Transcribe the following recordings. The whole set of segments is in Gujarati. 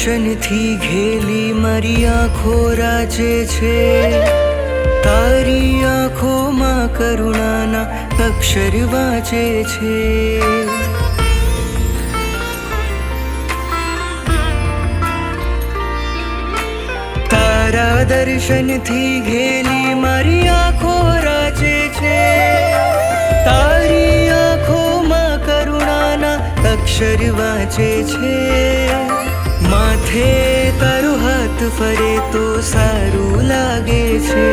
દર્શનથી ઘેલી મારી આંખો રાજે છે, તારી આંખોમાં કરુણાના અક્ષર વાંચે છે। તારા દર્શનથી ઘેલી મારી આંખો રાજે છે, તારી આંખોમાં કરુણાના અક્ષર વાંચે છે। માથે તારો હાથ ફરે તો સારું લાગે છે,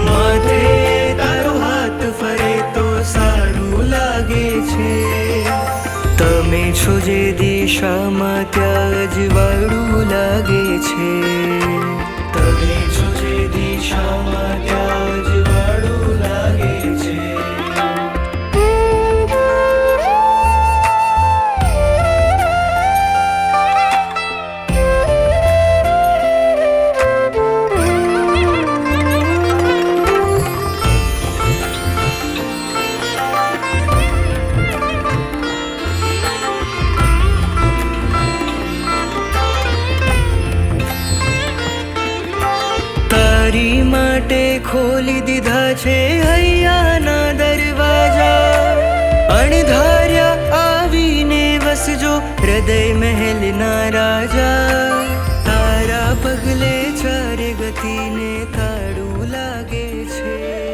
માથે તારો હાથ ફરે તો સારું લાગે છે। તમે છો જે દિશામાં ત્યાં અજવાળું લાગે છે, તમે છો જે દિશામાં ત્યાં અજવાળું લાગે છે। તારી માટે ખોલી દીધા છે હૈયાના દરવાજા, અણધાર્યા આવીને વસજો હૃદય મહેલના રાજા। તારા પગલે ચારે ગતિને તાળ